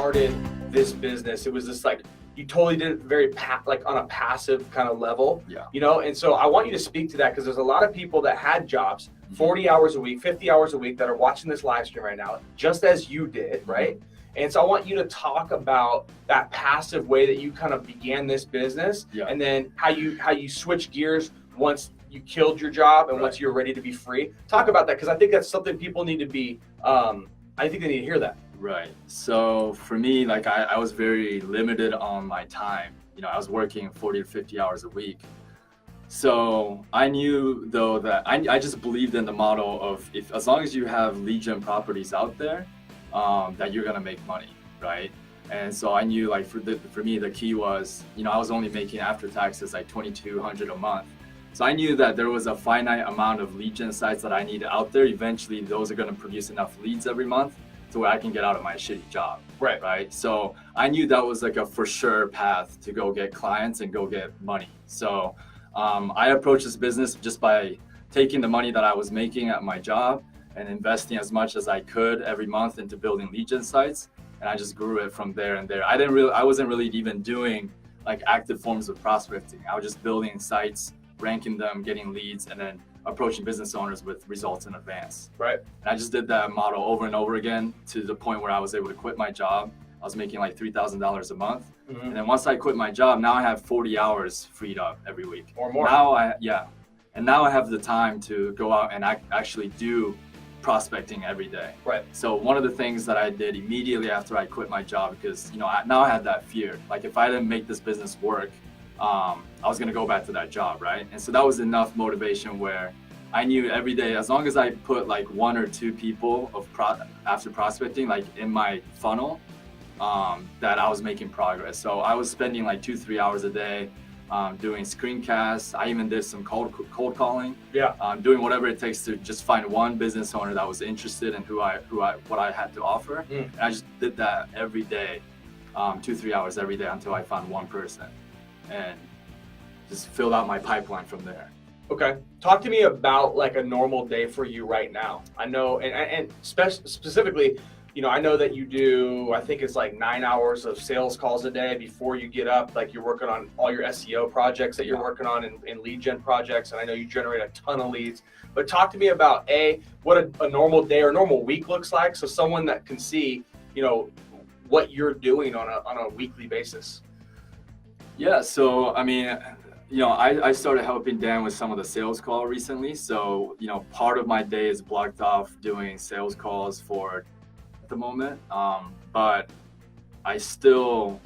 started this business, it was just like, you totally did it very like on a passive kind of level, Yeah. you know? And so I want you to speak to that, because there's a lot of people that had jobs, 40 hours a week, 50 hours a week, that are watching this live stream right now, just as you did, right? And so I want you to talk about that passive way that you kind of began this business, and then how you switch gears once you killed your job and once you're ready to be free. Talk about that, because I think that's something people need to be, I think they need to hear that. Right. So for me, like I was very limited on my time. You know, I was working 40 to 50 hours a week. So I knew though that I just believed in the model of, if as long as you have lead gen properties out there, that you're gonna make money, right? And so I knew, like for me the key was, you know, I was only making after taxes like $2,200 a month. So I knew that there was a finite amount of lead gen sites that I needed out there. Eventually those are gonna produce enough leads every month to where I can get out of my shitty job. Right. So I knew that was like a for sure path to go get clients and go get money. So I approached this business just by taking the money that I was making at my job and investing as much as I could every month into building lead gen sites. And I just grew it from there and there. I wasn't really even doing like active forms of prospecting. I was just building sites, ranking them, getting leads, and then approaching business owners with results in advance. Right. And I just did that model over and over again to the point where I was able to quit my job. I was making like $3,000 a month. And then once I quit my job, now I have 40 hours freed up every week. Or more. Now I have the time to go out and actually do prospecting every day. Right. So one of the things that I did immediately after I quit my job, because, you know, now I had that fear. Like if I didn't make this business work, I was gonna go back to that job, right? And so that was enough motivation where I knew every day, as long as I put like one or two people of after prospecting, like in my funnel, that I was making progress. So I was spending like 2-3 hours a day doing screencasts. I even did some cold calling. Doing whatever it takes to just find one business owner that was interested in what I had to offer. And I just did that every day, 2-3 hours every day until I found one person, and just filled out my pipeline from there. Okay. Talk to me about like a normal day for you right now. I know, and specifically, you know, I know that you do, I think it's like 9 hours of sales calls a day before you get up. Like you're working on all your SEO projects that you're working on and lead gen projects. And I know you generate a ton of leads, but talk to me about what a normal day or normal week looks like. So someone that can see, you know, what you're doing on a weekly basis. Yeah. So, I mean, you know, I started helping Dan with some of the sales call recently. So, you know, part of my day is blocked off doing sales calls for the moment, but I still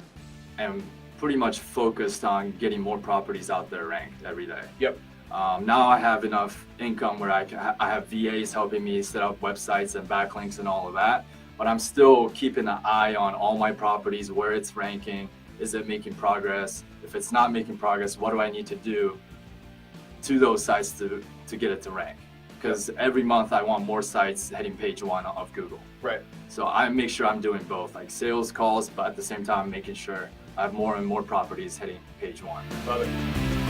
am pretty much focused on getting more properties out there ranked every day. Yep. Now I have enough income where I have VAs helping me set up websites and backlinks and all of that, but I'm still keeping an eye on all my properties, where it's ranking, is it making progress? If it's not making progress, what do I need to do to those sites to get it to rank? Because every month I want more sites hitting page 1 of Google. Right. So I make sure I'm doing both, like sales calls, but at the same time making sure I have more and more properties hitting page 1. Love it.